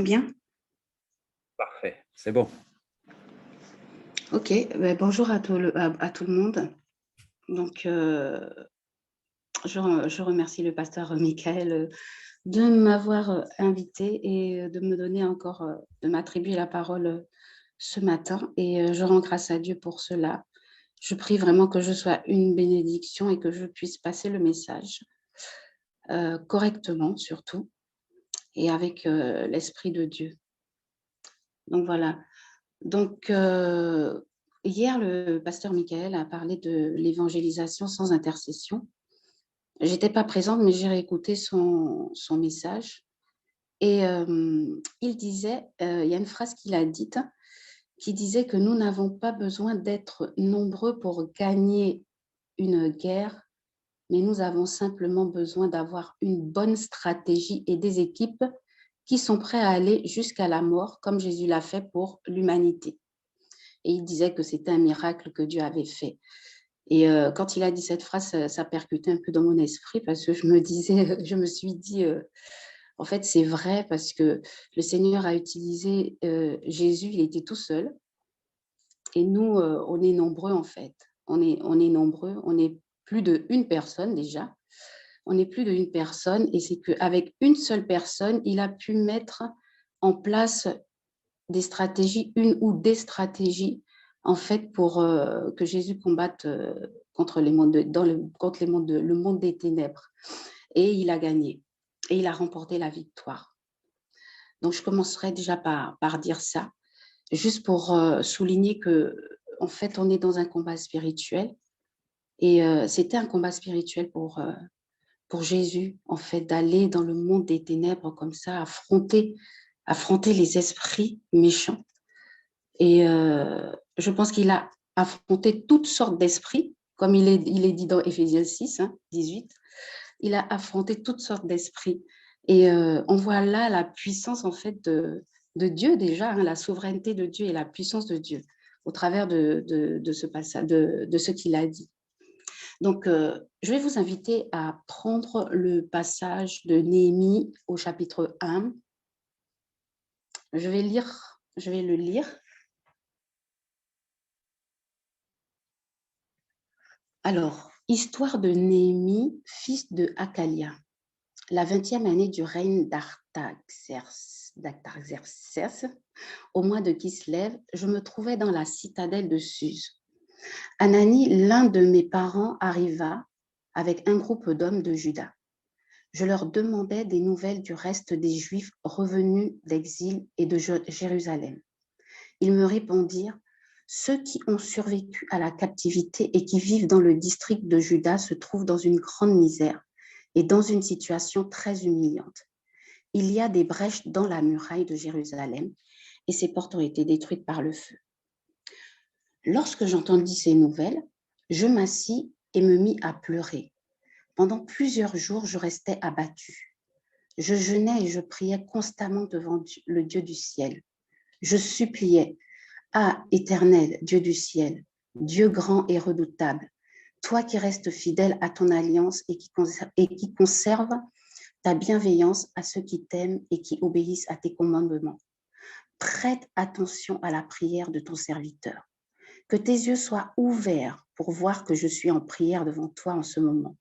Bien. Parfait, c'est bon. Ok, bonjour à tout le monde. Donc, je remercie le pasteur Michael de m'avoir invité et de me donner encore, de m'attribuer la parole ce matin. Et je rends grâce à Dieu pour cela. Je prie vraiment que je sois une bénédiction et que je puisse passer le message correctement, surtout, et avec l'Esprit de Dieu. Donc, voilà. Donc, hier, le pasteur Michael a parlé de l'évangélisation sans intercession. Je n'étais pas présente, mais j'ai réécouté son message. Et il disait, il y a une phrase qu'il a dite, qui disait que nous n'avons pas besoin d'être nombreux pour gagner une guerre, mais nous avons simplement besoin d'avoir une bonne stratégie et des équipes qui sont prêts à aller jusqu'à la mort, comme Jésus l'a fait pour l'humanité. Et il disait que c'était un miracle que Dieu avait fait. Et quand il a dit cette phrase, ça percutait un peu dans mon esprit parce que je me suis dit, en fait, c'est vrai parce que le Seigneur a utilisé Jésus, il était tout seul. Et nous, on est nombreux en fait. On est nombreux, on est plus d'une personne déjà. On est plus d'une personne et c'est qu'avec une seule personne, il a pu mettre en place des stratégies, une ou des stratégies, en fait, pour que Jésus combatte contre les mondes contre le monde des ténèbres. Et il a gagné. Et il a remporté la victoire. Donc, je commencerai déjà par dire ça, juste pour souligner que, en fait, on est dans un combat spirituel. Et c'était un combat spirituel pour Jésus, en fait, d'aller dans le monde des ténèbres comme ça, affronter les esprits méchants. Et je pense qu'il a affronté toutes sortes d'esprits, comme il est dit dans Éphésiens 6, 18. Il a affronté toutes sortes d'esprits. Et on voit là la puissance, en fait, de Dieu déjà, la souveraineté de Dieu et la puissance de Dieu au travers de ce passage, de ce qu'il a dit. Donc, je vais vous inviter à prendre le passage de Néhémie au chapitre 1. Je vais le lire. Alors, histoire de Néhémie, fils de Hakalia. La 20e année du règne d'Artaxerxès, au mois de Kislev, je me trouvais dans la citadelle de Suse. Anani, l'un de mes parents, arriva avec un groupe d'hommes de Juda. Je leur demandais des nouvelles du reste des Juifs revenus d'exil et de Jérusalem. Ils me répondirent: ceux qui ont survécu à la captivité et qui vivent dans le district de Juda se trouvent dans une grande misère et dans une situation très humiliante. Il y a des brèches dans la muraille de Jérusalem et ses portes ont été détruites par le feu. Lorsque j'entendis ces nouvelles, je m'assis et me mis à pleurer. Pendant plusieurs jours, je restais abattue. Je jeûnais et je priais constamment devant le Dieu du ciel. Je suppliais: ah, Éternel, Dieu du ciel, Dieu grand et redoutable, toi qui restes fidèle à ton alliance et qui conserve ta bienveillance à ceux qui t'aiment et qui obéissent à tes commandements. Prête attention à la prière de ton serviteur. Que tes yeux soient ouverts pour voir que je suis en prière devant toi en ce moment,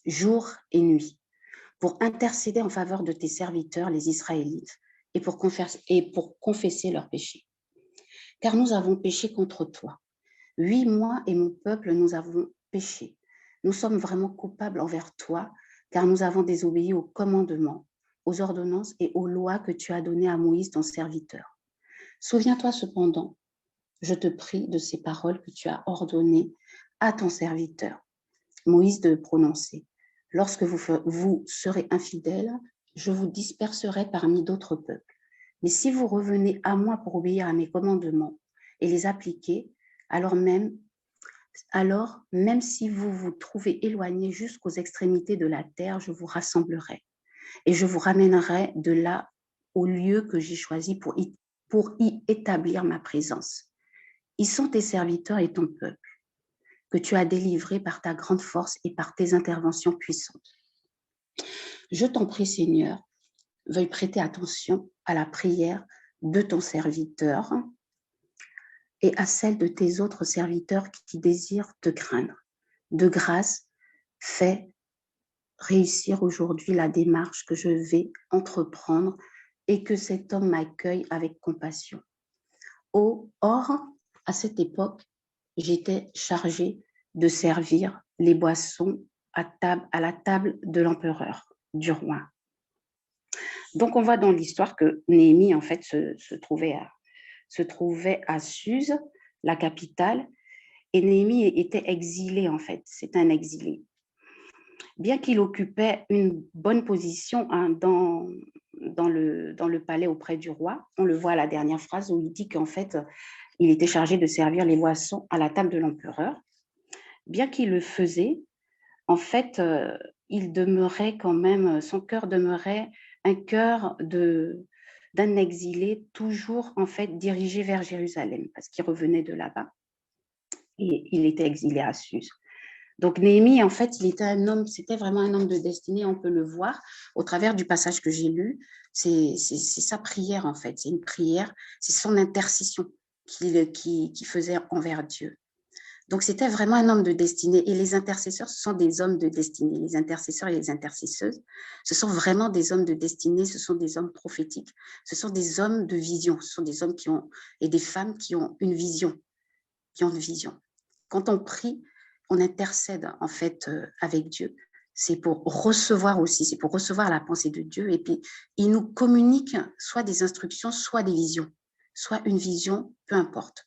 jour et nuit, pour intercéder en faveur de tes serviteurs, les Israélites, et pour confesser leurs péchés. Car nous avons péché contre toi. Oui, moi et mon peuple, nous avons péché. Nous sommes vraiment coupables envers toi, car nous avons désobéi aux commandements, aux ordonnances et aux lois que tu as données à Moïse, ton serviteur. Souviens-toi cependant, je te prie, de ces paroles que tu as ordonnées à ton serviteur, Moïse, de prononcer. Lorsque vous serez infidèles, je vous disperserai parmi d'autres peuples. Mais si vous revenez à moi pour obéir à mes commandements et les appliquer, alors même si vous vous trouvez éloignés jusqu'aux extrémités de la terre, je vous rassemblerai et je vous ramènerai de là au lieu que j'ai choisi pour y établir ma présence. Ils sont tes serviteurs et ton peuple, que tu as délivré par ta grande force et par tes interventions puissantes. Je t'en prie, Seigneur, veuille prêter attention à la prière de ton serviteur et à celle de tes autres serviteurs qui désirent te craindre. De grâce, fais réussir aujourd'hui la démarche que je vais entreprendre et que cet homme m'accueille avec compassion. Or, à cette époque, j'étais chargée de servir les boissons à la table de l'empereur, du roi. Donc, on voit dans l'histoire que Néhémie, en fait, se trouvait à Suse, la capitale, et Néhémie était exilé, en fait. C'est un exilé. Bien qu'il occupait une bonne position dans le palais auprès du roi, on le voit à la dernière phrase où il dit qu'en fait, il était chargé de servir les boissons à la table de l'empereur. Bien qu'il le faisait, en fait, il demeurait quand même, son cœur demeurait un cœur d'un exilé toujours en fait dirigé vers Jérusalem parce qu'il revenait de là-bas et il était exilé à Suse. Donc Néhémie, en fait, il était un homme, c'était vraiment un homme de destinée, on peut le voir au travers du passage que j'ai lu. C'est sa prière, en fait, c'est une prière, c'est son intercession qu'il faisait envers Dieu. Donc c'était vraiment un homme de destinée et les intercesseurs, ce sont des hommes de destinée. Les intercesseurs et les intercesseuses, ce sont vraiment des hommes de destinée, ce sont des hommes prophétiques, ce sont des hommes de vision, ce sont des hommes et des femmes qui ont une vision, Quand on prie, on intercède en fait avec Dieu. C'est pour recevoir aussi, c'est pour recevoir la pensée de Dieu. Et puis, il nous communique soit des instructions, soit des visions, soit une vision, peu importe.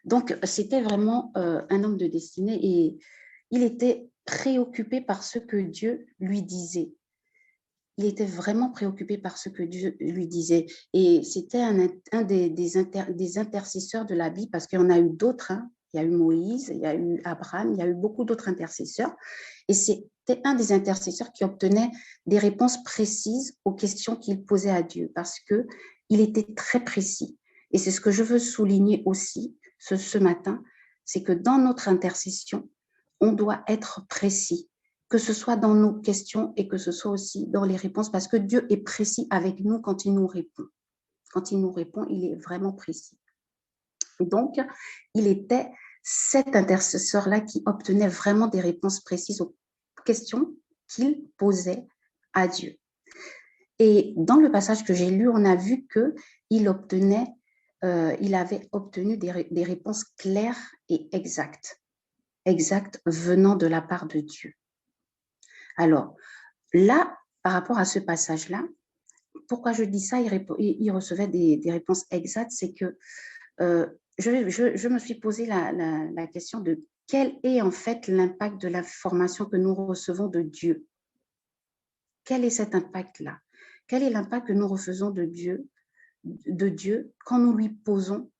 Donc, c'était vraiment un homme de destinée et il était préoccupé par ce que Dieu lui disait. Il était vraiment préoccupé par ce que Dieu lui disait. Et c'était un des intercesseurs de la Bible, parce qu'il y en a eu d'autres. Hein. Il y a eu Moïse, il y a eu Abraham, il y a eu beaucoup d'autres intercesseurs. Et c'était un des intercesseurs qui obtenait des réponses précises aux questions qu'il posait à Dieu, parce qu'il était très précis. Et c'est ce que je veux souligner aussi ce matin, c'est que dans notre intercession, on doit être précis, que ce soit dans nos questions et que ce soit aussi dans les réponses, parce que Dieu est précis avec nous quand il nous répond. Quand il nous répond, il est vraiment précis. Et donc, il était cet intercesseur-là qui obtenait vraiment des réponses précises aux questions qu'il posait à Dieu. Et dans le passage que j'ai lu, on a vu qu'il avait obtenu des réponses claires et exactes venant de la part de Dieu. Alors, là, par rapport à ce passage-là, pourquoi je dis ça, il recevait des réponses exactes, c'est que je me suis posé la question de quel est en fait l'impact de l'information que nous recevons de Dieu. Quel est cet impact-là? Quel est l'impact que nous recevons de Dieu quand nous lui posons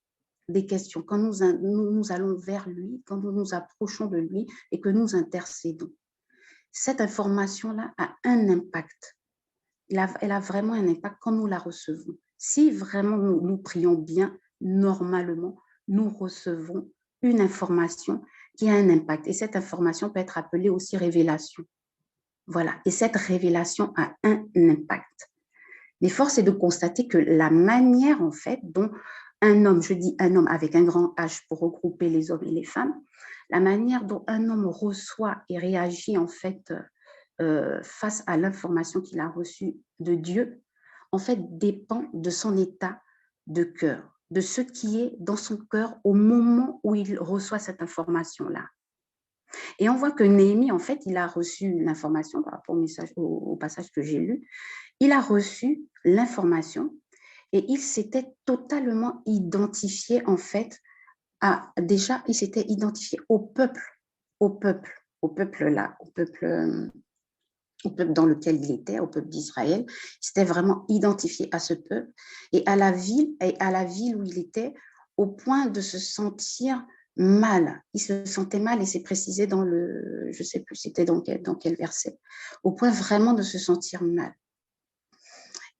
des questions, quand nous allons vers lui, quand nous nous approchons de lui et que nous intercédons? Cette information-là a un impact. Elle a vraiment un impact quand nous la recevons. Si vraiment nous prions bien, normalement, nous recevons une information qui a un impact. Et cette information peut être appelée aussi révélation. Voilà. Et cette révélation a un impact. Mais force est de constater que la manière, en fait, dont un homme, je dis un homme avec un grand H pour regrouper les hommes et les femmes, la manière dont un homme reçoit et réagit, en fait, face à l'information qu'il a reçue de Dieu, en fait, dépend de son état de cœur, de ce qui est dans son cœur au moment où il reçoit cette information-là. Et on voit que Néhémie, en fait, il a reçu l'information par rapport au passage que j'ai lu. Il a reçu l'information et il s'était totalement identifié, en fait, déjà, il s'était identifié au peuple là, au peuple dans lequel il était, au peuple d'Israël. Il s'était vraiment identifié à ce peuple et à la ville où il était, au point de se sentir mal. Il se sentait mal et c'est précisé je ne sais plus c'était dans quel verset, au point vraiment de se sentir mal.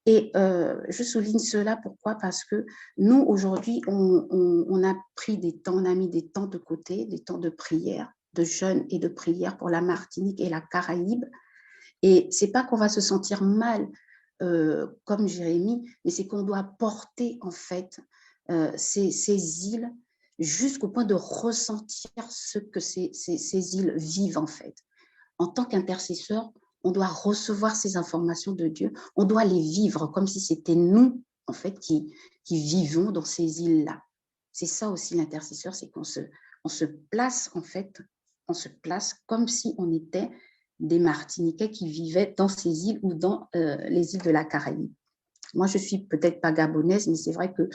Et je souligne cela, pourquoi? Parce que nous, aujourd'hui, on a pris des temps, on a mis des temps de côté, des temps de prière, de jeûne et de prière pour la Martinique et la Caraïbe. Et ce n'est pas qu'on va se sentir mal comme Jérémie, mais c'est qu'on doit porter en fait ces îles jusqu'au point de ressentir ce que ces îles vivent en fait. En tant qu'intercesseur, on doit recevoir ces informations de Dieu, on doit les vivre comme si c'était nous en fait qui vivons dans ces îles-là. C'est ça aussi l'intercesseur, c'est qu'on se place en fait, on se place comme si on était des Martiniquais qui vivaient dans ces îles ou dans les îles de la Caraïbe. Moi, je suis peut-être pas gabonaise, mais c'est vrai que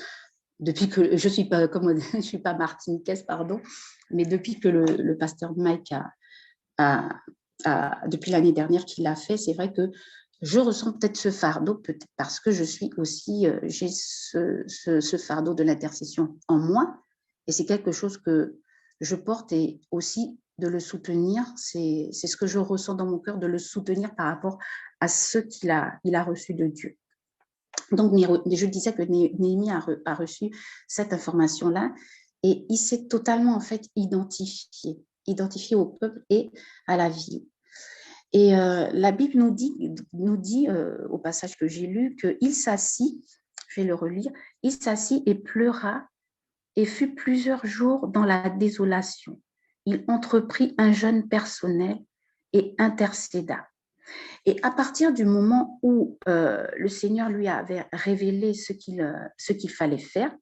depuis que je suis pas, comme je suis pas martiniquaise, pardon, mais depuis que le pasteur Mike depuis l'année dernière qu'il l'a fait, c'est vrai que je ressens peut-être ce fardeau, peut-être parce que je suis aussi, j'ai ce fardeau de l'intercession en moi, et c'est quelque chose que je porte, et aussi de le soutenir, c'est ce que je ressens dans mon cœur, de le soutenir par rapport à ce qu'il a reçu de Dieu. Donc, je disais que Néhémie a reçu cette information-là, et il s'est totalement en fait identifié au peuple et à la ville. Et la Bible nous dit au passage que j'ai lu, qu'il s'assit, je vais le relire, il s'assit et pleura et fut plusieurs jours dans la désolation. Il entreprit un jeûne personnel et intercéda. Et à partir du moment où le Seigneur lui avait révélé ce qu'il fallait faire,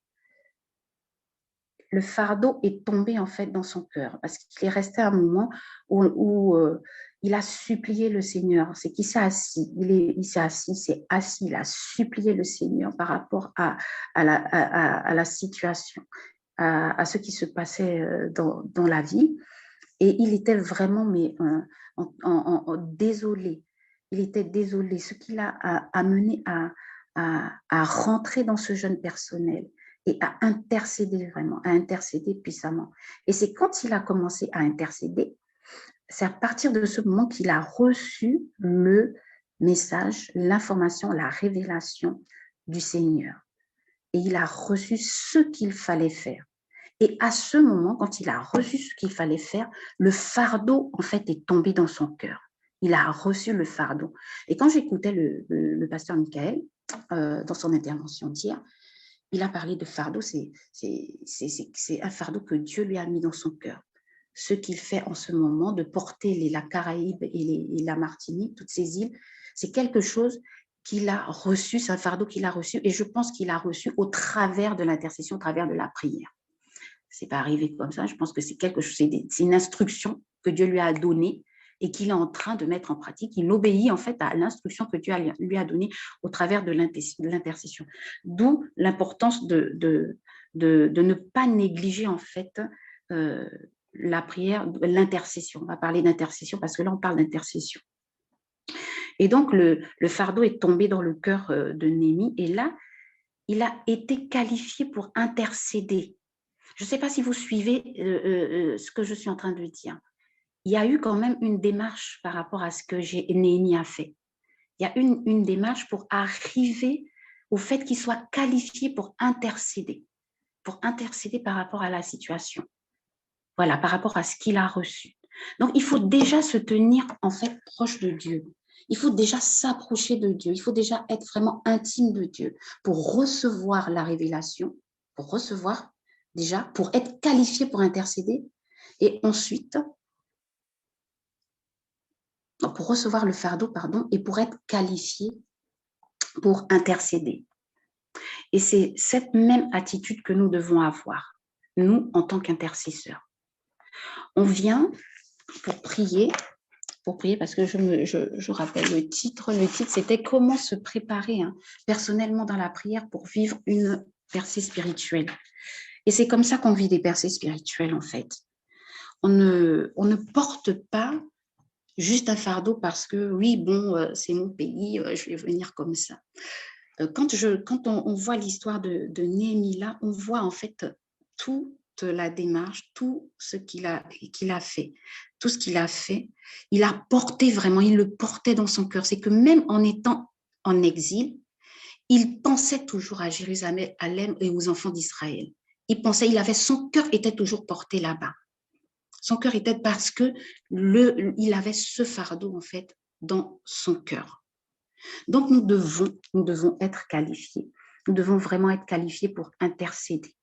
le fardeau est tombé en fait dans son cœur, parce qu'il est resté un moment où il a supplié le Seigneur. C'est qu'il s'est assis, il s'est assis, il a supplié le Seigneur par rapport à la situation, à ce qui se passait dans la vie. Et il était vraiment désolé. Il était désolé, ce qui l'a amené à rentrer dans ce jeûne personnel et à intercéder vraiment, à intercéder puissamment. Et c'est quand il a commencé à intercéder, c'est à partir de ce moment qu'il a reçu le message, l'information, la révélation du Seigneur. Et il a reçu ce qu'il fallait faire. Et à ce moment, quand il a reçu ce qu'il fallait faire, le fardeau, en fait, est tombé dans son cœur. Il a reçu le fardeau. Et quand j'écoutais le pasteur Michael dans son intervention d'hier, il a parlé de fardeau. C'est un fardeau que Dieu lui a mis dans son cœur. Ce qu'il fait en ce moment, de porter la Caraïbe et la Martinique, toutes ces îles, c'est quelque chose qu'il a reçu, c'est un fardeau qu'il a reçu, et je pense qu'il a reçu au travers de l'intercession, au travers de la prière. C'est pas arrivé comme ça. Je pense que c'est quelque chose, c'est une instruction que Dieu lui a donnée et qu'il est en train de mettre en pratique. Il obéit en fait à l'instruction que Dieu lui a donnée au travers de l'intercession. D'où l'importance de ne pas négliger en fait la prière, l'intercession. On va parler d'intercession parce que là on parle d'intercession. Et donc le fardeau est tombé dans le cœur de Néhémie, et là il a été qualifié pour intercéder. Je ne sais pas si vous suivez ce que je suis en train de dire. Il y a eu quand même une démarche par rapport à ce que Néhémie a fait. Il y a une démarche pour arriver au fait qu'il soit qualifié pour intercéder par rapport à la situation. Voilà, par rapport à ce qu'il a reçu. Donc, il faut déjà se tenir en fait proche de Dieu. Il faut déjà s'approcher de Dieu. Il faut déjà être vraiment intime de Dieu pour recevoir la révélation, pour recevoir déjà, pour être qualifié pour intercéder, et ensuite, pour recevoir le fardeau, et pour être qualifié pour intercéder. Et c'est cette même attitude que nous devons avoir, nous, en tant qu'intercesseurs. On vient pour prier parce que je rappelle le titre. Le titre, c'était « Comment se préparer personnellement dans la prière pour vivre une percée spirituelle ». Et c'est comme ça qu'on vit des percées spirituelles, en fait. On ne porte pas juste un fardeau parce que, oui, bon, c'est mon pays, je vais venir comme ça. Quand on voit l'histoire de Néhémie là, on voit en fait toute la démarche, tout ce qu'il a fait, tout ce qu'il a fait, il a porté vraiment, il le portait dans son cœur. C'est que même en étant en exil, il pensait toujours à Jérusalem et aux enfants d'Israël. Son cœur était toujours porté là-bas. Son cœur était parce que il avait ce fardeau en fait dans son cœur. Donc, nous devons être qualifiés. Nous devons vraiment être qualifiés pour intercéder.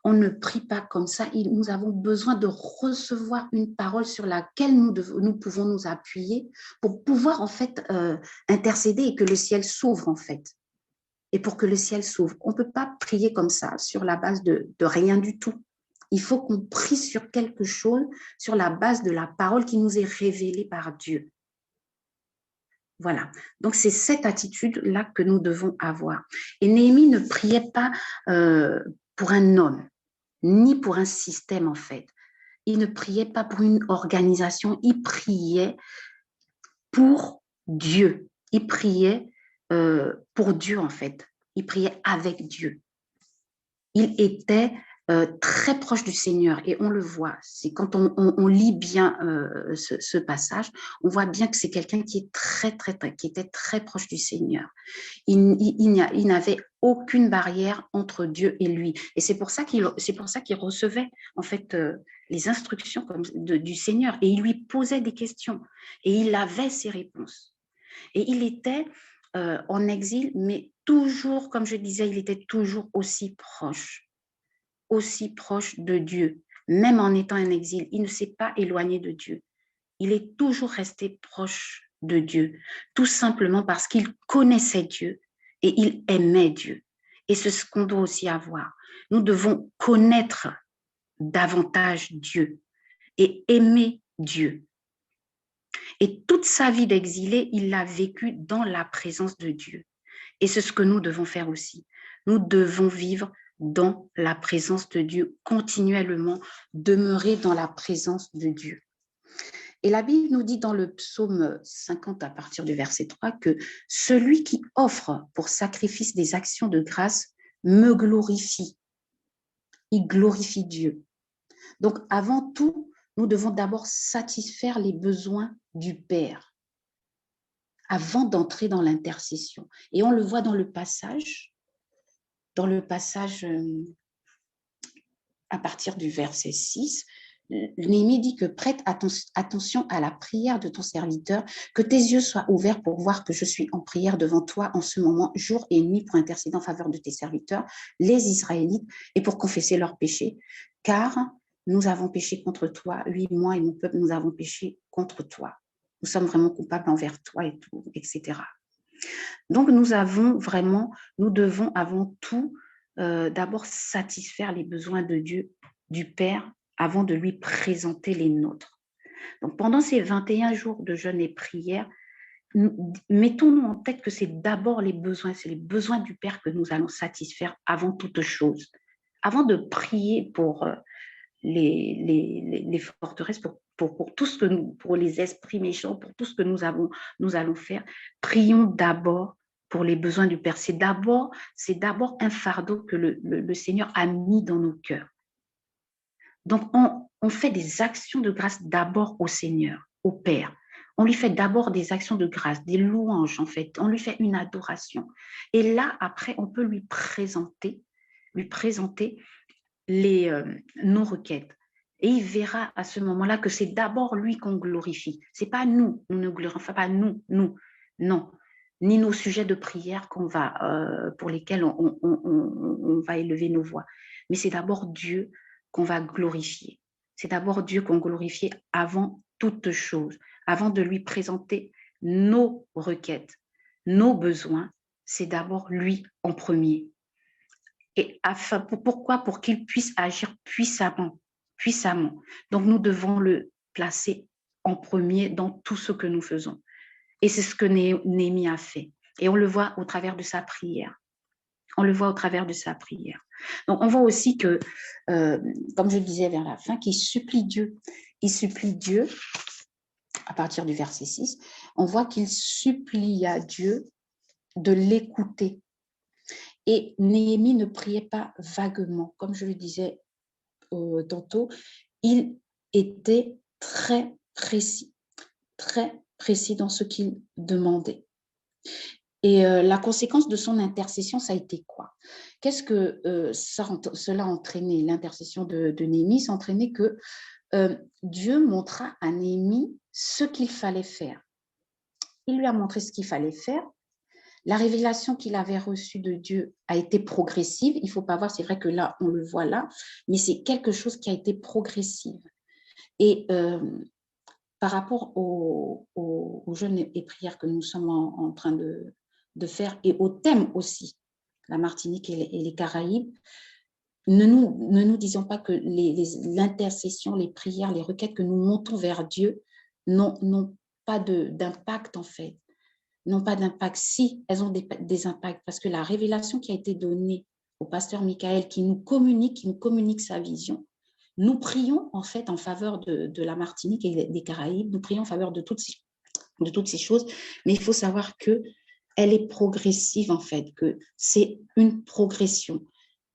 On ne prie pas comme ça. Nous avons besoin de recevoir une parole sur laquelle nous pouvons nous appuyer pour pouvoir en fait intercéder et que le ciel s'ouvre en fait. Et pour que le ciel s'ouvre, on ne peut pas prier comme ça sur la base de rien du tout. Il faut qu'on prie sur quelque chose, sur la base de la parole qui nous est révélée par Dieu. Voilà, donc c'est cette attitude-là que nous devons avoir. Et Néhémie ne priait pas pour un homme, ni pour un système en fait. Il ne priait pas pour une organisation, il priait pour Dieu. Il priait pour Dieu en fait. Il priait avec Dieu. Il était très proche du Seigneur et on le voit. C'est quand on lit bien ce passage, on voit bien que c'est quelqu'un qui est qui était très proche du Seigneur. Il n'avait aucune barrière entre Dieu et lui. Et c'est pour ça qu'il recevait en fait les instructions du Seigneur et il lui posait des questions et il avait ses réponses. Et il était en exil, mais toujours, comme je disais, il était toujours aussi proche de Dieu. Même en étant en exil, il ne s'est pas éloigné de Dieu. Il est toujours resté proche de Dieu, tout simplement parce qu'il connaissait Dieu et il aimait Dieu. Et c'est ce qu'on doit aussi avoir. Nous devons connaître davantage Dieu et aimer Dieu. Et toute sa vie d'exilé, il l'a vécu dans la présence de Dieu. Et c'est ce que nous devons faire aussi. Nous devons vivre dans la présence de Dieu, continuellement demeurer dans la présence de Dieu. Et la Bible nous dit dans le psaume 50 à partir du verset 3 que celui qui offre pour sacrifice des actions de grâce me glorifie. Il glorifie Dieu. Donc avant tout, nous devons d'abord satisfaire les besoins du Père avant d'entrer dans l'intercession. Et on le voit dans le passage à partir du verset 6, Néhémie dit que prête attention à la prière de ton serviteur, que tes yeux soient ouverts pour voir que je suis en prière devant toi en ce moment, jour et nuit, pour intercéder en faveur de tes serviteurs, les Israélites, et pour confesser leurs péchés, car nous avons péché contre toi, oui, moi et mon peuple, nous avons péché contre toi. Nous sommes vraiment coupables envers toi et tout, etc. Donc, nous devons avant tout d'abord satisfaire les besoins de Dieu, du Père, avant de lui présenter les nôtres. Donc, pendant ces 21 jours de jeûne et prière, mettons-nous en tête que c'est d'abord c'est les besoins du Père que nous allons satisfaire avant toute chose. Avant de prier pour les forteresses, pour tout ce que pour les esprits méchants, pour tout ce que nous allons faire, prions d'abord pour les besoins du Père. C'est d'abord un fardeau que le Seigneur a mis dans nos cœurs. Donc, on fait des actions de grâce d'abord au Seigneur, au Père. On lui fait d'abord des actions de grâce, des louanges en fait. On lui fait une adoration. Et là, après, on peut lui présenter nos requêtes. Et il verra à ce moment-là que c'est d'abord lui qu'on glorifie. C'est pas nous ne glorifions pas nous, non. Ni nos sujets de prière pour lesquels on va élever nos voix. Mais c'est d'abord Dieu qu'on va glorifier. C'est d'abord Dieu qu'on glorifie avant toute chose, avant de lui présenter nos requêtes, nos besoins. C'est d'abord lui en premier. Et pourquoi? Pour qu'il puisse agir puissamment. Donc, nous devons le placer en premier dans tout ce que nous faisons. Et c'est ce que Néhémie a fait. Et on le voit au travers de sa prière. Donc, on voit aussi que, comme je le disais vers la fin, qu'il supplie Dieu. Il supplie Dieu, à partir du verset 6, on voit qu'il supplie à Dieu de l'écouter. Et Néhémie ne priait pas vaguement. Comme je le disais tantôt, il était très précis dans ce qu'il demandait. Et la conséquence de son intercession, ça a été quoi? Qu'est-ce que cela a entraîné? L'intercession de Néhémie, ça a entraîné que Dieu montra à Néhémie ce qu'il fallait faire. Il lui a montré ce qu'il fallait faire La révélation qu'il avait reçue de Dieu a été progressive. Il ne faut pas voir, c'est vrai que là, on le voit là, mais c'est quelque chose qui a été progressif. Et par rapport aux jeûnes et prières que nous sommes en train de faire et au thème aussi, la Martinique et les Caraïbes, ne nous disons pas que l'intercession, les prières, les requêtes que nous montons vers Dieu n'ont pas d'impact en fait. N'ont pas d'impact. Si, elles ont des impacts parce que la révélation qui a été donnée au pasteur Michael qui nous communique sa vision, nous prions en fait en faveur de la Martinique et des Caraïbes, nous prions en faveur de toutes ces choses, mais il faut savoir qu'elle est progressive en fait, que c'est une progression.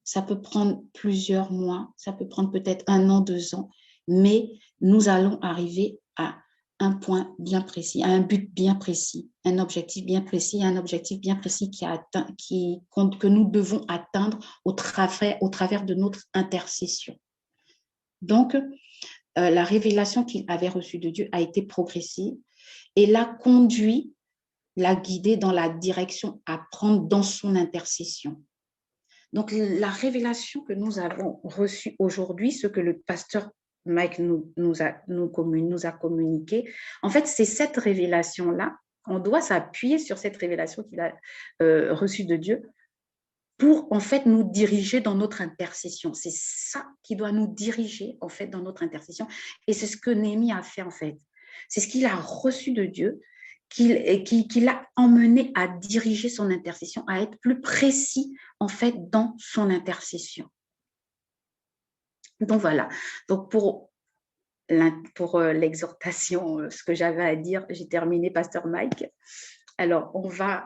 Ça peut prendre plusieurs mois, ça peut prendre peut-être 1 an, 2 ans, mais nous allons arriver à un point bien précis, à un but bien précis, un objectif bien précis, que nous devons atteindre au travers de notre intercession. Donc, la révélation qu'il avait reçue de Dieu a été progressive et l'a conduit, l'a guidé dans la direction à prendre dans son intercession. Donc, la révélation que nous avons reçue aujourd'hui, ce que le pasteur Mike nous a communiqué, en fait, c'est cette révélation-là, on doit s'appuyer sur cette révélation qu'il a reçue de Dieu pour, en fait, nous diriger dans notre intercession. C'est ça qui doit nous diriger, en fait, dans notre intercession. Et c'est ce que Néhémie a fait, en fait. C'est ce qu'il a reçu de Dieu, qui l'a emmené à diriger son intercession, à être plus précis, en fait, dans son intercession. Donc, voilà. Donc, pour l'exhortation, ce que j'avais à dire, j'ai terminé, Pasteur Mike. Alors, on va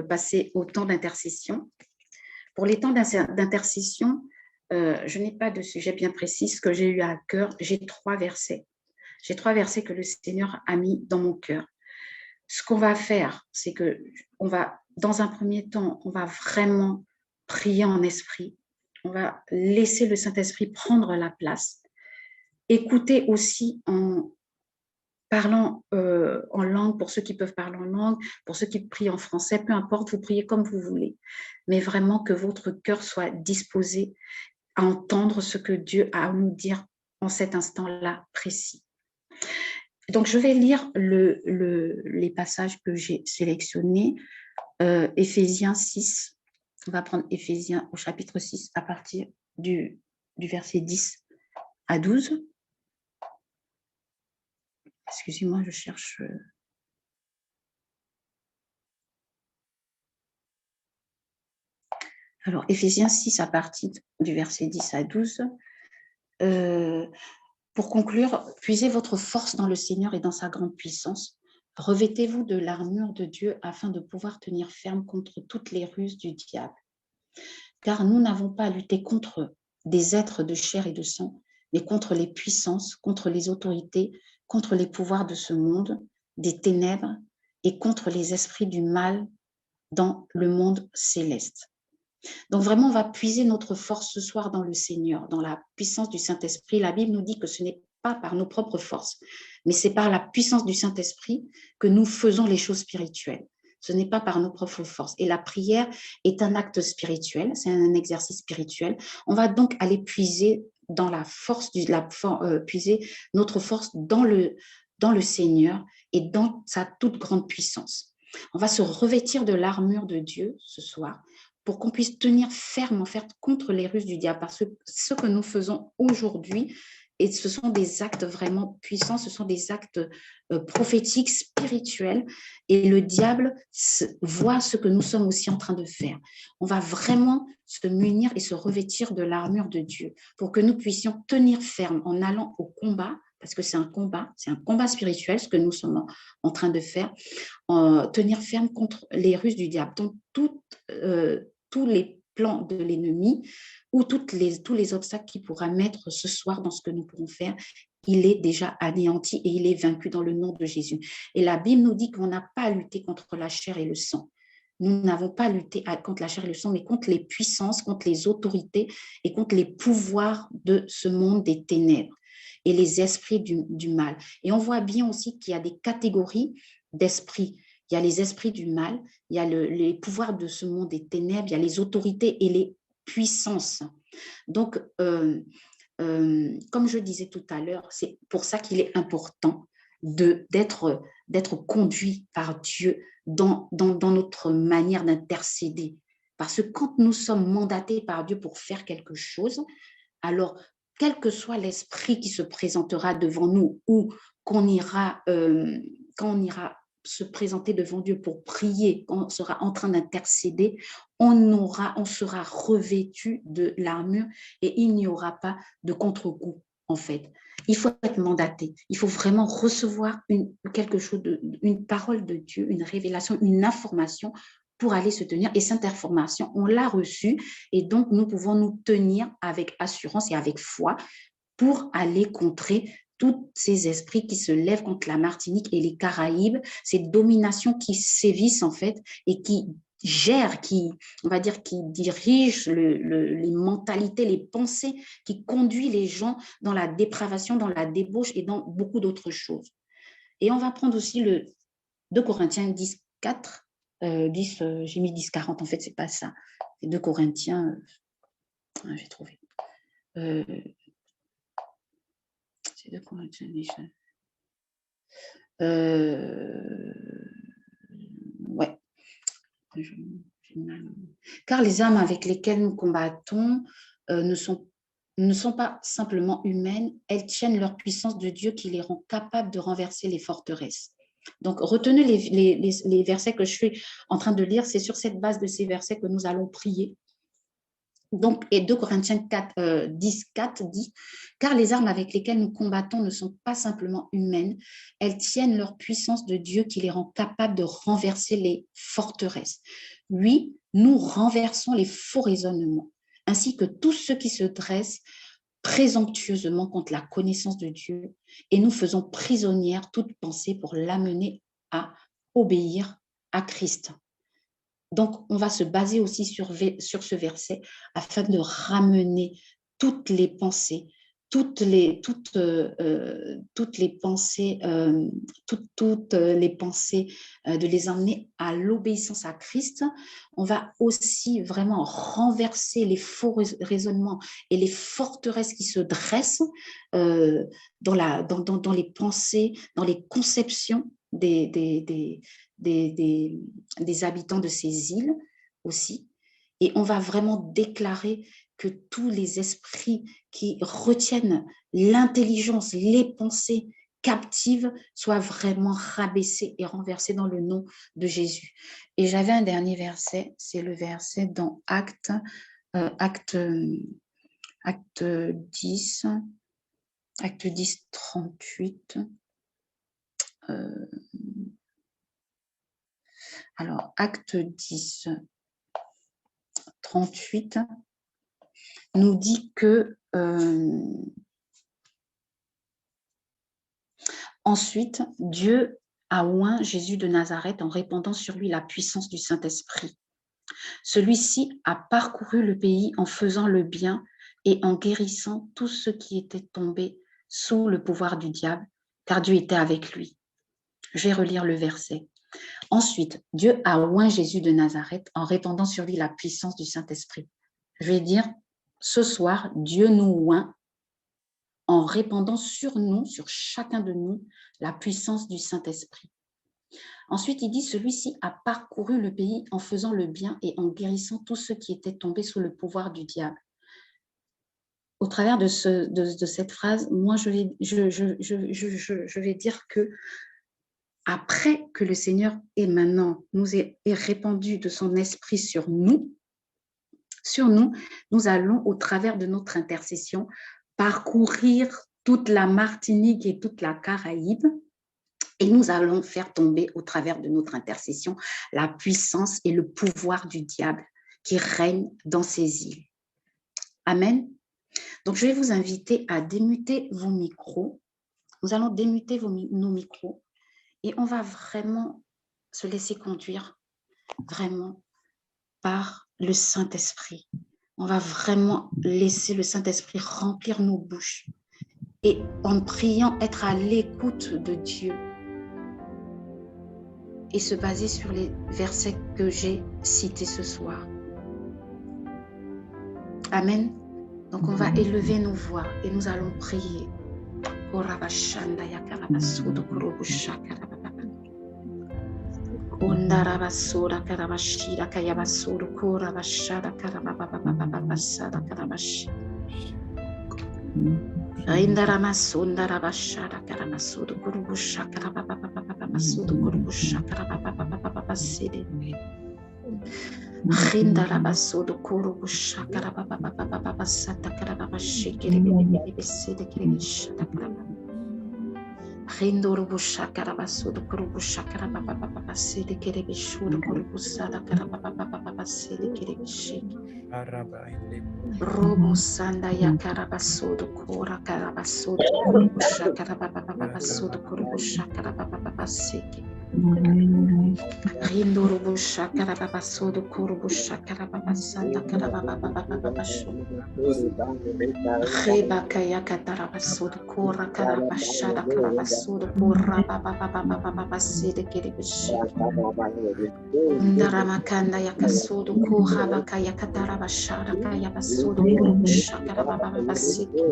passer au temps d'intercession. Pour les temps d'intercession, je n'ai pas de sujet bien précis. Ce que j'ai eu à cœur, j'ai 3 versets. J'ai 3 versets que le Seigneur a mis dans mon cœur. Ce qu'on va faire, c'est que dans un premier temps, on va vraiment prier en esprit. On va laisser le Saint-Esprit prendre la place. Écouter aussi en parlant en langue, pour ceux qui peuvent parler en langue, pour ceux qui prient en français, peu importe, vous priez comme vous voulez. Mais vraiment que votre cœur soit disposé à entendre ce que Dieu a à nous dire en cet instant-là précis. Donc, je vais lire les passages que j'ai sélectionnés. Éphésiens 6, on va prendre Éphésiens au chapitre 6 à partir du verset 10 à 12. Excusez-moi, je cherche. Alors, Éphésiens 6 à partir du verset 10 à 12. Pour conclure, puisez votre force dans le Seigneur et dans sa grande puissance. Revêtez-vous de l'armure de Dieu afin de pouvoir tenir ferme contre toutes les ruses du diable. Car nous n'avons pas à lutter contre des êtres de chair et de sang, mais contre les puissances, contre les autorités, contre les pouvoirs de ce monde, des ténèbres et contre les esprits du mal dans le monde céleste. Donc vraiment, on va puiser notre force ce soir dans le Seigneur, dans la puissance du Saint-Esprit. La Bible nous dit que ce n'est pas par nos propres forces, mais c'est par la puissance du Saint-Esprit que nous faisons les choses spirituelles. Ce n'est pas par nos propres forces. Et la prière est un acte spirituel, c'est un exercice spirituel. On va donc aller puiser dans la force, puiser notre force dans le Seigneur et dans sa toute grande puissance. On va se revêtir de l'armure de Dieu ce soir pour qu'on puisse tenir ferme en fait contre les ruses du diable. Parce que ce que nous faisons aujourd'hui, et ce sont des actes vraiment puissants, ce sont des actes prophétiques, spirituels, et le diable voit ce que nous sommes aussi en train de faire. On va vraiment se munir et se revêtir de l'armure de Dieu pour que nous puissions tenir ferme en allant au combat, parce que c'est un combat spirituel, ce que nous sommes en train de faire, tenir ferme contre les ruses du diable. Donc, tous les plans de l'ennemi ou tous les obstacles qu'il pourra mettre ce soir dans ce que nous pourrons faire, il est déjà anéanti et il est vaincu dans le nom de Jésus. Et la Bible nous dit qu'on n'a pas à lutter contre la chair et le sang. Nous n'avons pas à lutter contre la chair et le sang, mais contre les puissances, contre les autorités et contre les pouvoirs de ce monde des ténèbres et les esprits du mal. Et on voit bien aussi qu'il y a des catégories d'esprits. il y a les esprits du mal, il y a les pouvoirs de ce monde des ténèbres, il y a les autorités et les puissances. Donc, comme je disais tout à l'heure, c'est pour ça qu'il est important d'être conduit par Dieu dans notre manière d'intercéder. Parce que quand nous sommes mandatés par Dieu pour faire quelque chose, alors, quel que soit l'esprit qui se présentera devant nous ou quand on ira se présenter devant Dieu pour prier, quand on sera en train d'intercéder, on sera revêtu de l'armure et il n'y aura pas de contre-coup, en fait. Il faut être mandaté. Il faut vraiment recevoir quelque chose, une parole de Dieu, une révélation, une information pour aller se tenir. Et cette information, on l'a reçue et donc nous pouvons nous tenir avec assurance et avec foi pour aller contrer tous ces esprits qui se lèvent contre la Martinique et les Caraïbes, ces dominations qui sévissent en fait et qui gèrent, on va dire, qui dirigent les mentalités, les pensées, qui conduisent les gens dans la dépravation, dans la débauche et dans beaucoup d'autres choses. Et on va prendre aussi le 2 Corinthiens 10, 4, j'ai mis 10, 40, en fait, c'est pas ça. C'est 2 Corinthiens, j'ai trouvé. C'est 2 Corinthiens 10. Ouais. Car les armes avec lesquelles nous combattons ne sont pas simplement humaines, elles tiennent leur puissance de Dieu qui les rend capables de renverser les forteresses. Donc, retenez les versets que je suis en train de lire. C'est sur cette base de ces versets que nous allons prier. Donc, et 2 Corinthiens 10, 4 dit « Car les armes avec lesquelles nous combattons ne sont pas simplement humaines, elles tiennent leur puissance de Dieu qui les rend capables de renverser les forteresses. Oui, nous renversons les faux raisonnements, ainsi que tous ceux qui se dressent présomptueusement contre la connaissance de Dieu, et nous faisons prisonnière toute pensée pour l'amener à obéir à Christ. » Donc, on va se baser aussi sur ce verset afin de ramener toutes les pensées, toutes les pensées, de les emmener à l'obéissance à Christ. On va aussi vraiment renverser les faux raisonnements et les forteresses qui se dressent dans les pensées, dans les conceptions des habitants de ces îles aussi. Et on va vraiment déclarer que tous les esprits qui retiennent l'intelligence, les pensées captives soient vraiment rabaissés et renversés dans le nom de Jésus. Et j'avais un dernier verset, c'est le verset dans Acte 10, 38. Alors, Acte 10, 38 nous dit que ensuite, Dieu a oint Jésus de Nazareth en répandant sur lui la puissance du Saint-Esprit. Celui-ci a parcouru le pays en faisant le bien et en guérissant tous ceux qui étaient tombés sous le pouvoir du diable, car Dieu était avec lui. Je vais relire le verset. Ensuite, Dieu a oint Jésus de Nazareth en répandant sur lui la puissance du Saint-Esprit. Je vais dire, ce soir, Dieu nous oint en répandant sur nous, sur chacun de nous, la puissance du Saint-Esprit. Ensuite, il dit, celui-ci a parcouru le pays en faisant le bien et en guérissant tous ceux qui étaient tombés sous le pouvoir du diable. Au travers de cette phrase, moi, je vais dire que après que le Seigneur nous ait répandu de son esprit sur nous, nous allons, au travers de notre intercession, parcourir toute la Martinique et toute la Caraïbe et nous allons faire tomber, au travers de notre intercession, la puissance et le pouvoir du diable qui règne dans ces îles. Amen. Donc, je vais vous inviter à démuter vos micros. Nous allons démuter nos micros. Et on va vraiment se laisser conduire vraiment par le Saint-Esprit. On va vraiment laisser le Saint-Esprit remplir nos bouches et en priant être à l'écoute de Dieu. et se baser sur les versets que j'ai cités ce soir. Amen. Donc on va élever nos voix et nous allons prier. Rindarama Sundaraba Shara Karamasudu Kurubusha Karababababasudu Kurubusha Karababababasidi Rindarabasudu Kurubusha Karababababasata Karababashikiri Bibisidi Kirishata Karabab Rindurubusha Karabasudu Kurubusha Karababababasidi Kiribishudu Kurubusada Karababababasidi Kiribishiki Robo Sanda ya Karabasudu Kura Karabasudu Kurubusha Karababababasudu Kurubusha Karababababasiki Rindurubusha Karababasudu Kurubusha Karababasanda Karababababashu Rebakaya Katarabasudu Kura Karabashada Karabasudu Kura Bababababasidi Kiribishi Ndaramakanda Yakasudu Kura Bakaya Katarabashada Kaya Basudu Kurubusha Karabababasiki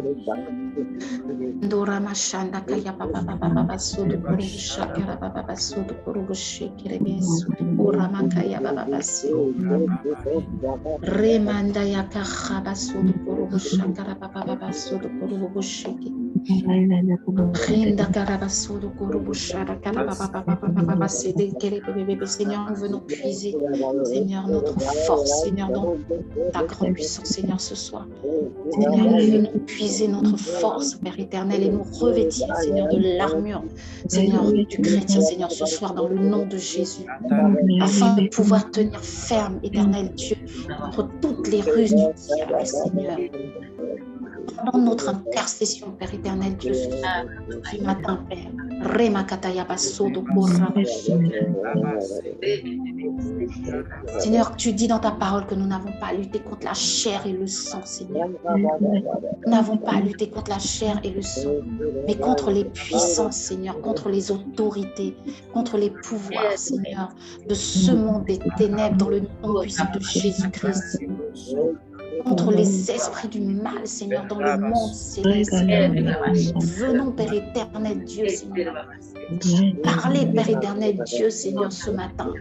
Ndoramashanda Kaya Bababababasudu Kurubusha Karabababasudu Kurubushi Kiribisu Uramakaya Bababasi Remanda Yakabasudu Kurubusha Karabababasudu Kurubushi Rinda Karabasudu Kurubusha Karabababababasi Seigneur, nous venons puiser, Seigneur, notre force, Seigneur, dans ta grande puissance, Seigneur, ce soir. Seigneur, nous venons puiser notre force, Père éternel, et nous revêtir, Seigneur, de l'armure, Seigneur, du chrétien, Seigneur, ce soir, dans le nom de Jésus, afin de pouvoir tenir ferme, éternel Dieu, contre toutes les ruses du diable, Seigneur. Pendant notre intercession, Père éternel Dieu, ce matin, Père, Seigneur, tu dis dans ta parole que nous n'avons pas à lutter contre la chair et le sang, Seigneur. Nous n'avons pas à lutter contre la chair et le sang, mais contre les puissances, Seigneur, contre les autorités, contre les pouvoirs, Seigneur, de ce monde des ténèbres dans le nom puissant de Jésus-Christ. Contre les esprits du mal, Seigneur, dans le monde céleste. Venons, Père éternel Dieu, Seigneur. Parlez, Père éternel Dieu, Seigneur, ce matin.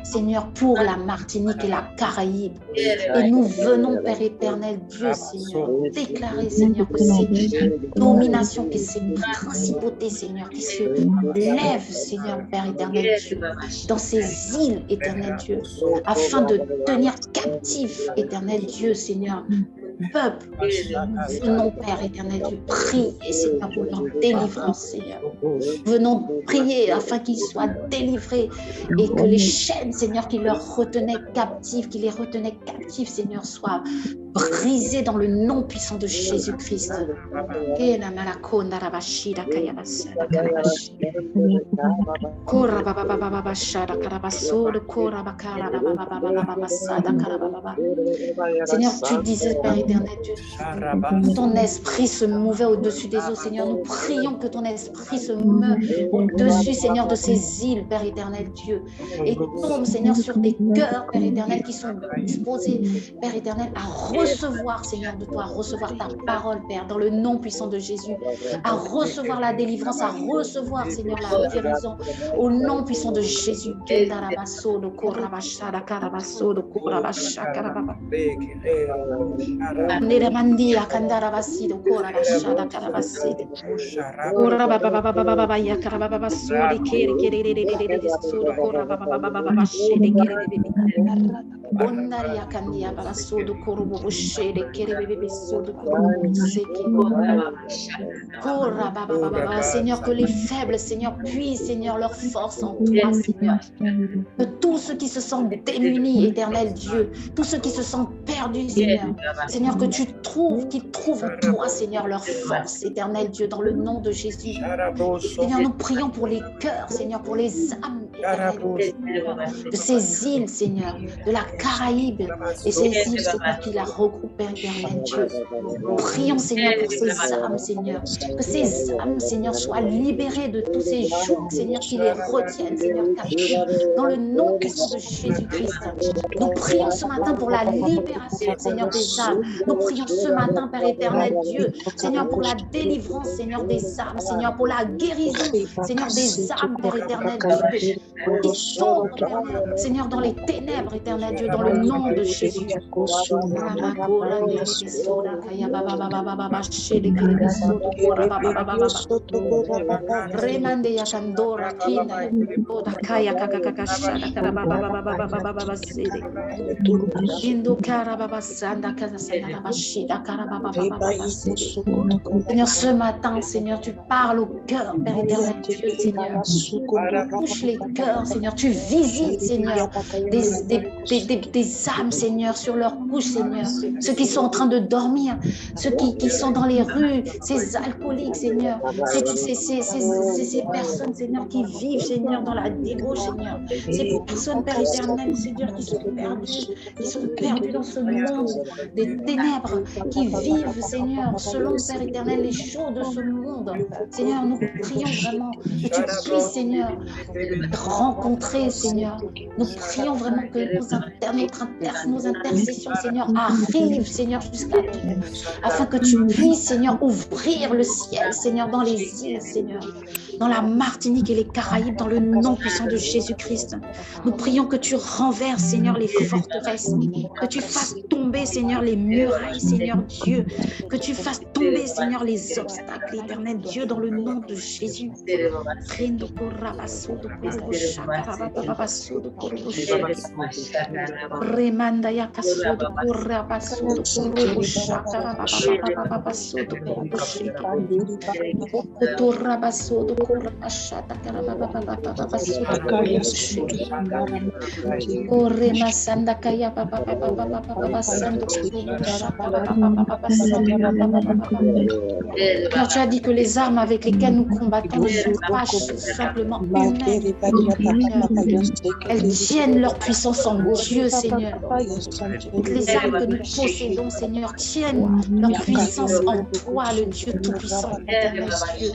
Seigneur, pour la Martinique et la Caraïbe. Et nous venons, Père éternel Dieu, Seigneur, déclarer, Seigneur, que ces dominations, que ces principautés, Seigneur, qui se lèvent, Seigneur, Père éternel Dieu, dans ces îles, éternel Dieu, afin de tenir captif, éternel Dieu, Seigneur, le peuple. Venons, Père éternel Dieu, prier, Seigneur, pour leur délivrance, Seigneur. Venons prier afin qu'ils soient délivrés et que les chaînes, Seigneur, qui leur retenaient captifs, Seigneur, soient brisées dans le nom puissant de Jésus-Christ. Seigneur, tu disais, Père éternel Dieu, ton esprit se mouvait au-dessus des eaux, Seigneur. Nous prions que ton esprit se meuve au-dessus, Seigneur, de ces îles, Père éternel Dieu, et tombe, Seigneur, sur des cœurs, Père éternel, qui sont disposés, Père éternel, à recevoir, Seigneur, de toi, à recevoir ta parole, Père, dans le nom puissant de Jésus, à recevoir la délivrance, à recevoir, Seigneur, la guérison, au nom puissant de Jésus. Seigneur, que les faibles, Seigneur, puissent, Seigneur, leur force en toi, Seigneur. Que tous ceux qui se sentent démunis, éternel Dieu, tous ceux qui se sentent perdus, Seigneur, Seigneur, que tu trouves, qu'ils trouvent en toi, Seigneur, leur force, éternel Dieu, dans le nom de Jésus. Seigneur, nous prions pour les cœurs, Seigneur, pour les âmes, éternel Dieu, de ces îles, Seigneur, de la Caraïbes et ces îles, Seigneur, qui la regroupent, Père éternel Dieu. Nous prions, Seigneur, pour ces âmes, Seigneur. Que ces âmes, Seigneur, soient libérées de tous ces jougs, Seigneur, qui les retiennent, Seigneur, captifs, dans le nom puissant de Jésus-Christ. Nous prions ce matin pour la libération, Seigneur, des âmes. Nous prions ce matin, Père éternel Dieu, Seigneur, pour la délivrance, Seigneur, des âmes, Seigneur, pour la guérison, Seigneur, des âmes, Père éternel Dieu, qui sombrent, Seigneur, dans les ténèbres, éternel Dieu, dans le nom de Jésus. Seigneur, ce matin, Seigneur, tu parles au cœur, Père éternel Dieu, Seigneur. Tu touches les cœurs, Seigneur. Tu visites, Seigneur, des âmes, Seigneur, sur leur couche, Seigneur. Ceux qui sont en train de dormir, ceux qui sont dans les rues, ces alcooliques, Seigneur. Ces personnes, Seigneur, qui vivent, Seigneur, dans la débauche, Seigneur. Ces personnes, Père éternel, Seigneur, qui sont perdues dans ce monde des ténèbres, qui vivent, Seigneur, selon, Père éternel, les choses de ce monde. Seigneur, nous prions vraiment que tu puisses, Seigneur, rencontrer, Seigneur. Nous prions vraiment que nos intercessions, Seigneur, arrivent, Seigneur, jusqu'à Dieu, afin que tu puisses, Seigneur, ouvrir le ciel, Seigneur, dans les îles, Seigneur, dans la Martinique et les Caraïbes, dans le nom puissant de Jésus-Christ. Nous prions que tu renverses, Seigneur, les forteresses, que tu fasses tomber, Seigneur, les murailles, Seigneur Dieu, que tu fasses tomber, Seigneur, les obstacles, éternel Dieu, dans le nom de Jésus. Car tu as dit que les armes avec lesquelles nous combattons ne sont pas simplement humaines. Elles tiennent leur puissance en Dieu, Seigneur. Les armes que nous possédons, Seigneur, tiennent leur puissance en toi, le Dieu Tout-Puissant, éternel Dieu.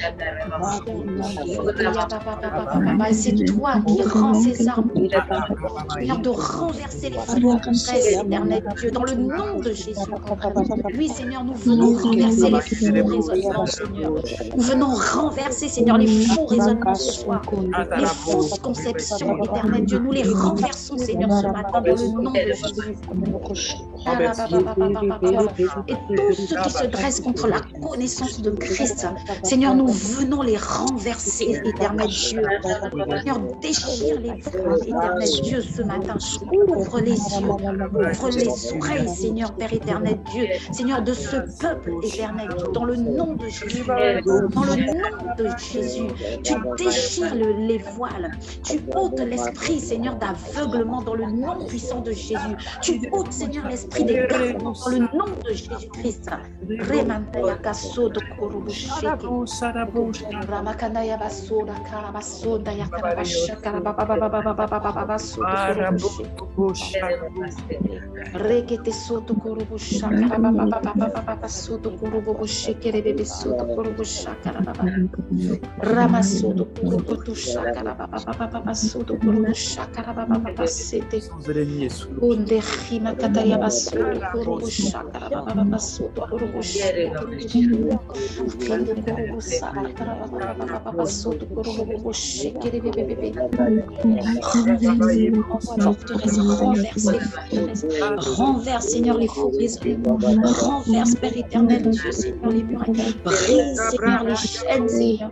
C'est toi qui rends ces armes, Seigneur, de renverser les forteresses, éternel Dieu, dans le nom de Jésus. Oui, Seigneur, nous venons renverser les faux raisonnements, Seigneur. Nous venons renverser, Seigneur, les faux raisonnements ce soir, les fausses conceptions, éternel Dieu. Nous les renversons, Seigneur, ce matin, dans le nom de Jésus. Et tous ceux qui se dressent contre la connaissance de Christ, Seigneur, nous venons les renverser, éternel Dieu. Seigneur, déchire les voiles, éternel Dieu, ce matin. Ouvre les yeux, ouvre les oreilles, Seigneur, Père éternel Dieu. Seigneur, de ce peuple, éternel Dieu, dans le nom de Jésus, dans le nom de Jésus, tu déchires les voiles, tu ôtes l'esprit, Seigneur, d'aveuglement dans le nom puissant de Jésus. Tu ôtes, Seigneur, l'esprit d'égarement dans le nom de Jésus-Christ. Renverse, Seigneur, les faux raisonnements. Renverse, Père éternel, Dieu, Seigneur, les murailles. Brise, Seigneur, les chaînes, Seigneur.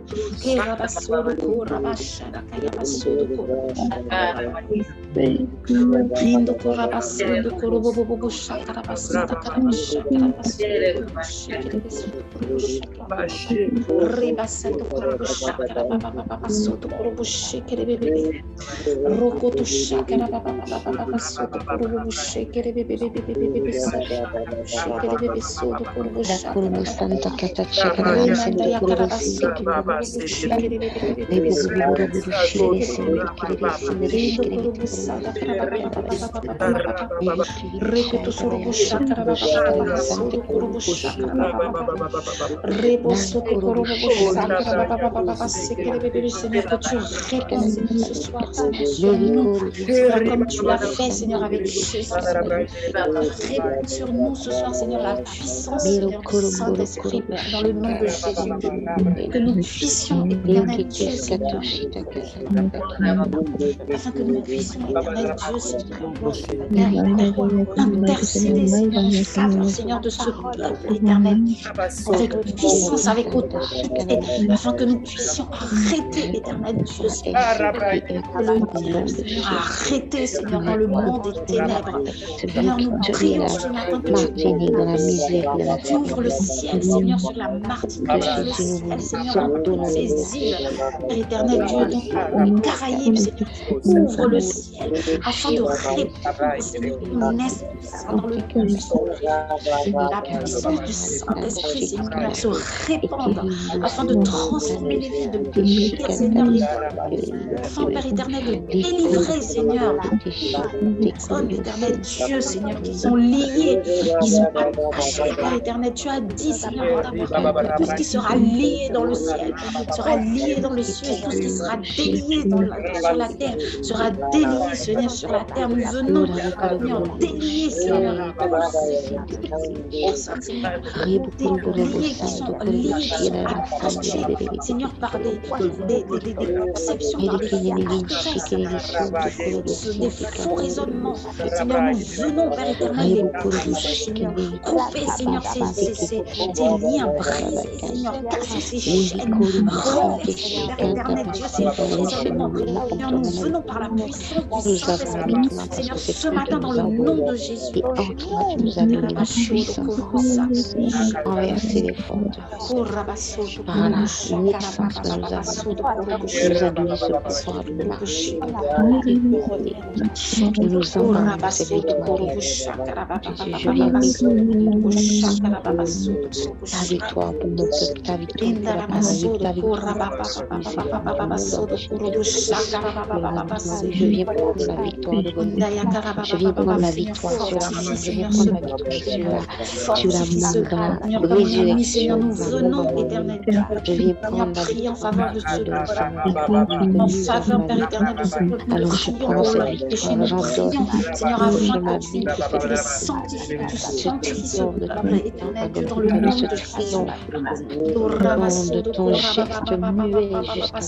Seigneur, que tu réponds ce soir, Seigneur, sur nous, Seigneur, comme tu l'as fait, Seigneur, avec Jésus, Seigneur. Réponds sur nous ce soir, Seigneur, la puissance, Seigneur, du Saint-Esprit, Père, dans le nom de Jésus. Que nous puissions, éternel Dieu, Seigneur, afin que nous puissions, éternel Dieu, Seigneur, intercéder, Seigneur, en faveur, Seigneur, de ce peuple éternel, avec puissance, avec autorité, afin que nous puissions arrêter, éternel Dieu, Seigneur, le diable, Seigneur, arrêter, Seigneur, dans le monde des ténèbres. Seigneur, nous prions ce matin que tu ouvres le ciel, Seigneur, sur la Martinique, le ciel, Seigneur, dans toutes ces îles, éternel Dieu, dans les Caraïbes, Seigneur, ouvre le ciel, afin de répandre, Seigneur, ton esprit dans le monde. La puissance du Saint-Esprit, Seigneur, se répande, afin de transformer les vies, de guérir, Seigneur, les afin, Père éternel, de délivrer, Seigneur, les hommes, éternel Dieu, Seigneur, qui sont liés, qui sont attachés, Père éternel. Tu as dit, Seigneur, tout ce qui sera lié dans le ciel sera lié dans le ciel, tout ce qui sera délié sur la terre sera délié, Seigneur, sur la terre. Nous venons, Seigneur, délier, Seigneur, personnes, Seigneur, déliés, qui sont liés, qui sont attachés, Seigneur, par des conceptions, par des faux raisonnements. Seigneur, nous venons, Père éternel, les briser, Seigneur, couper, Seigneur, ces liens, briser, Seigneur, casser ces chaînes, renverser, Père éternel, Dieu, ces raisonnements. Seigneur, nous venons par la puissance du Saint-Esprit, Seigneur, ce matin, dans le nom de Jésus. Renverser les fonds. Voilà, naissance nous adoulit ce soir de marcher. Nous nous embarquons cette victoire. Je viens ta victoire pour nos peuples, ta victoire pour la Caraïbe, ta victoire pour je viens prendre la victoire de bonne. Je viens prendre la victoire sur la main. Je viens prendre la victoire sur la main, dans la résurrection. Nous venons, éternel Dieu. Je viens prendre la prier en faveur de ce peuple. En faveur, Père éternel, de ce peuple. Alors je prends cette victoire, j'ordonne, Seigneur, afin que tu les sanctifies, que tu sanctifies ce peuple, éternel Dieu, dans le nom de Jésus. De ton geste muet jusqu'à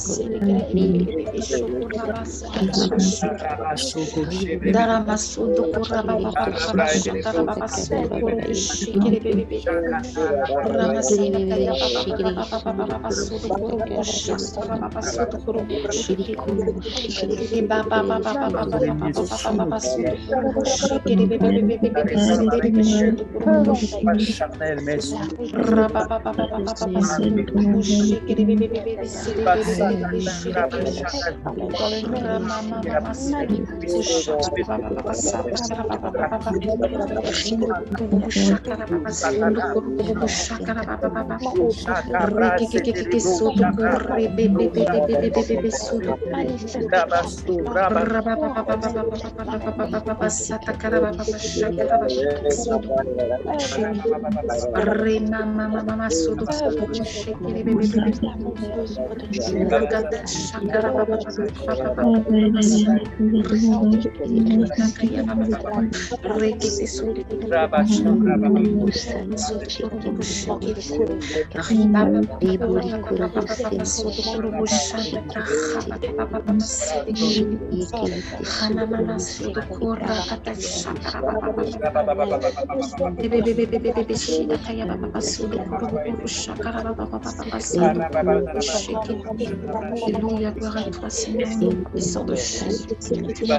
Alléluia, gloire à toi, Seigneur, puissant de Jésus.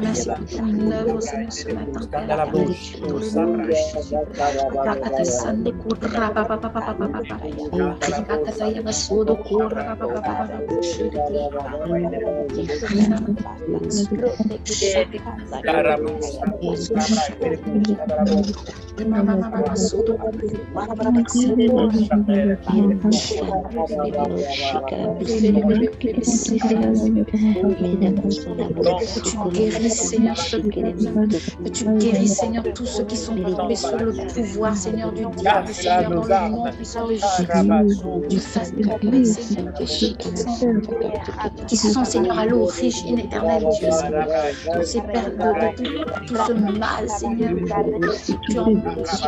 Merci pour ton œuvre, Seigneur, ce matin. dans le nom de Jésus. Que tu guérisses, Seigneur, que tu guérisses, Seigneur, tous ceux qui sont tombés sous le pouvoir, Seigneur, du diable, Seigneur, dans le nom puissant de Jésus. Tu fasses tomber, Seigneur, qui sont, Seigneur, à l'origine, éternel Dieu, Seigneur, de tout ce mal, Seigneur, tu en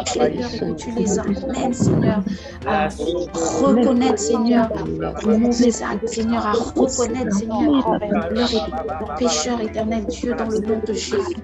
Seigneur, et que tu les amènes, Seigneur, à reconnaître, Seigneur, leurs mauvais actes, Seigneur, à reconnaître, Seigneur, leur pécheur, éternel Dieu, dans le nom de Jésus.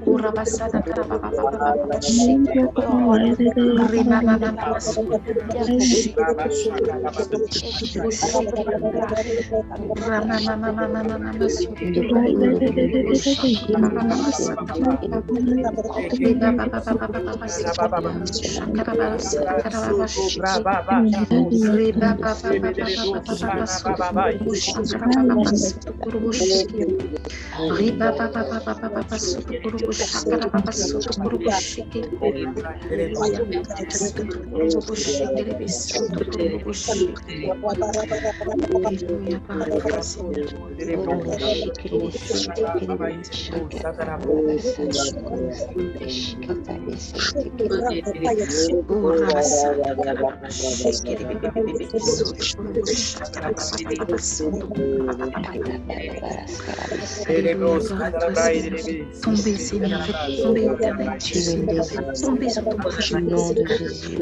Tomber, Seigneur, faites tomber, éternel Dieu, Seigneur, faites tomber sur ton principauté,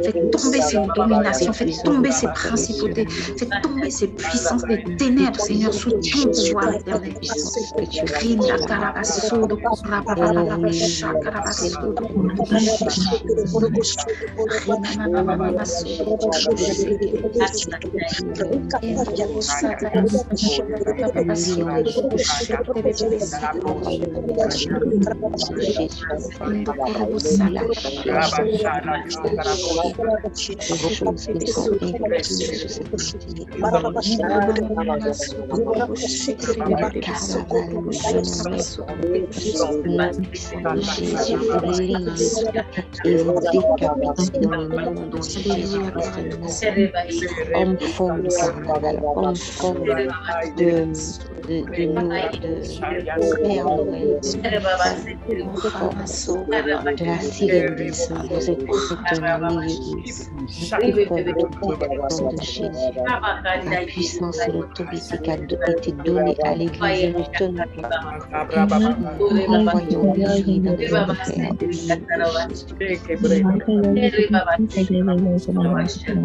faites tomber ces dominations, faites tomber ces principautés, faites tomber ces puissances des ténèbres, Seigneur, sous ton pouvoir éternel. de la cyrénisme, vous êtes de Jésus. La puissance et l'autorité qui a été donnée à l'Église et retenue. Envoyons l'esprit dans les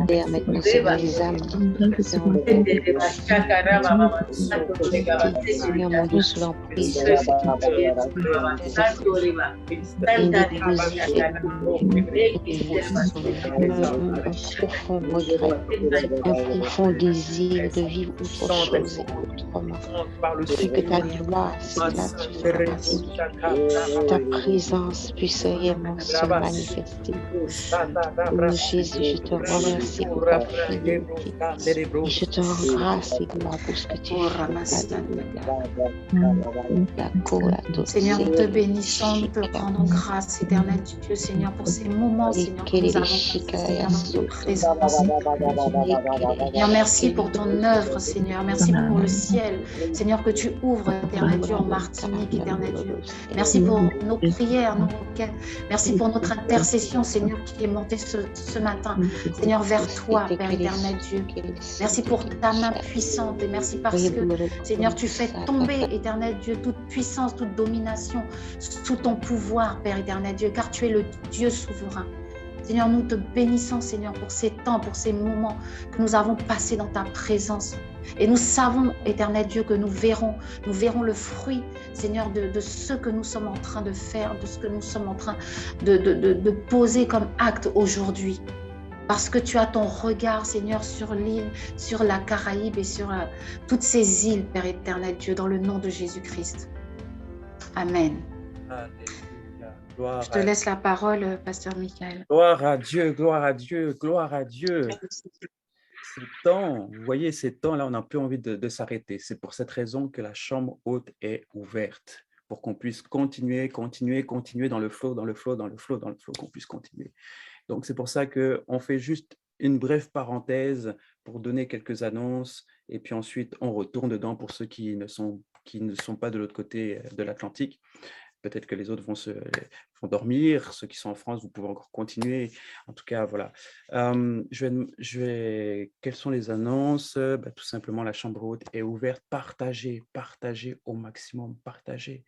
terres, maintenant sur les âmes. Seigneur mon Dieu, sous l'emprise de un profond regret, un profond désir de vivre autre chose et autrement. Depuis que ta gloire, ta présence puisse réellement se manifester. Oh Jésus, je te remercie pour ta fidélité. Je te rends grâce et gloire pour ce que tu fais. Seigneur, nous te bénissons, nous te rendons grâce, éternel Dieu, Seigneur, pour ces moments, Seigneur, que nous avons passés dans notre présence. Seigneur, merci pour ton œuvre, Seigneur. Merci pour le ciel, Seigneur, que tu ouvres, éternel Dieu, en Martinique, éternel Dieu. Merci pour nos prières, nos requêtes. Merci pour notre intercession, Seigneur, qui est montée ce matin, Seigneur, vers toi, Père éternel Dieu. Merci pour ta main puissante et merci parce que, Seigneur, tu fais tomber, éternel Dieu, toute puissance, toute domination sous ton pouvoir, Père éternel Dieu, car tu es le Dieu souverain. Seigneur, nous te bénissons, Seigneur, pour ces temps, pour ces moments que nous avons passés dans ta présence. Et nous savons, éternel Dieu, que nous verrons le fruit, Seigneur, de ce que nous sommes en train de faire, de ce que nous sommes en train de poser comme acte aujourd'hui. Parce que tu as ton regard, Seigneur, sur l'île, sur la Caraïbe et sur toutes ces îles, Père éternel Dieu, dans le nom de Jésus-Christ. Amen. Je te laisse la parole, pasteur Michael. Gloire à Dieu, gloire à Dieu, gloire à Dieu. Ces temps, vous voyez, ces temps-là, on n'a plus envie de s'arrêter. C'est pour cette raison que la chambre haute est ouverte, pour qu'on puisse continuer dans le flow, qu'on puisse continuer. Donc, c'est pour ça qu'on fait juste une brève parenthèse pour donner quelques annonces et puis ensuite, on retourne dedans pour ceux qui ne sont pas de l'autre côté de l'Atlantique. Peut-être que les autres vont dormir. Ceux qui sont en France, vous pouvez encore continuer. En tout cas, voilà. Quelles sont les annonces? Tout simplement, la chambre haute est ouverte. Partagez au maximum, partagez.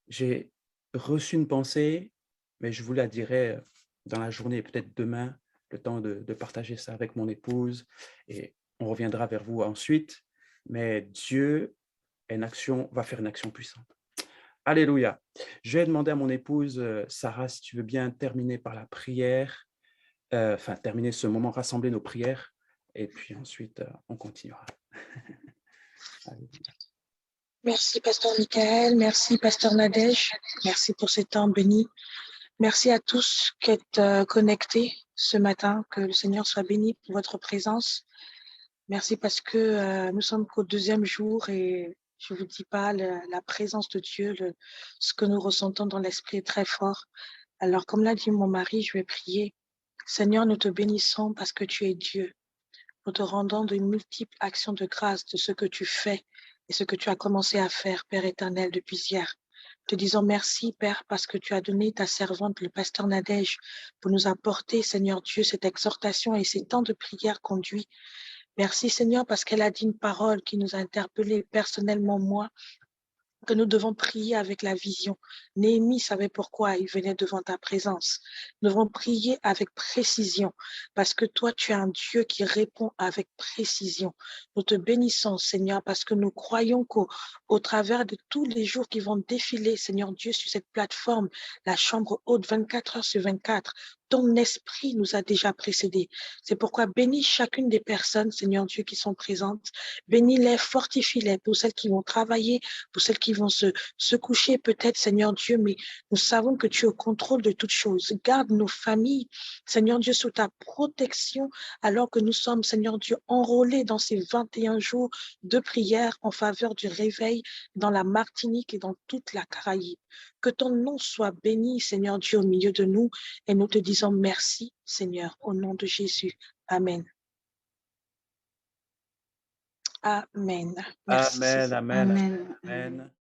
J'ai reçu une pensée, mais je vous la dirai dans la journée, peut-être demain, le temps de partager ça avec mon épouse et on reviendra vers vous ensuite. Mais Dieu va faire une action puissante. Alléluia. Je vais demander à mon épouse, Sarah, si tu veux bien terminer par la prière, terminer ce moment, rassembler nos prières, et puis ensuite, on continuera. Merci, pasteur Michael. Merci, pasteur Nadège. Merci pour ce temps béni. Merci à tous qui êtes connectés ce matin. Que le Seigneur soit béni pour votre présence. Merci parce que nous sommes qu'au 2e jour et je vous dis pas, la présence de Dieu, ce que nous ressentons dans l'esprit est très fort. Alors, comme l'a dit mon mari, je vais prier. Seigneur, nous te bénissons parce que tu es Dieu. Nous te rendons de multiples actions de grâce de ce que tu fais et ce que tu as commencé à faire, Père éternel, depuis hier. Te disons merci, Père, parce que tu as donné ta servante, le pasteur Nadège, pour nous apporter, Seigneur Dieu, cette exhortation et ces temps de prière conduits. Merci, Seigneur, parce qu'elle a dit une parole qui nous a interpellés personnellement, moi, que nous devons prier avec la vision. Néhémie savait pourquoi il venait devant ta présence. Nous devons prier avec précision parce que toi, tu es un Dieu qui répond avec précision. Nous te bénissons, Seigneur, parce que nous croyons qu'au travers de tous les jours qui vont défiler, Seigneur Dieu, sur cette plateforme, la chambre haute 24 heures sur 24, ton esprit nous a déjà précédés. C'est pourquoi bénis chacune des personnes, Seigneur Dieu, qui sont présentes. Bénis-les, fortifie-les pour celles qui vont travailler, pour celles qui vont se coucher peut-être, Seigneur Dieu, mais nous savons que tu es au contrôle de toutes choses. Garde nos familles, Seigneur Dieu, sous ta protection, alors que nous sommes, Seigneur Dieu, enrôlés dans ces 21 jours de prière en faveur du réveil dans la Martinique et dans toute la Caraïbe. Que ton nom soit béni, Seigneur Dieu, au milieu de nous, et nous te disons merci, Seigneur, au nom de Jésus. Amen. Amen. Merci. Amen, amen, amen.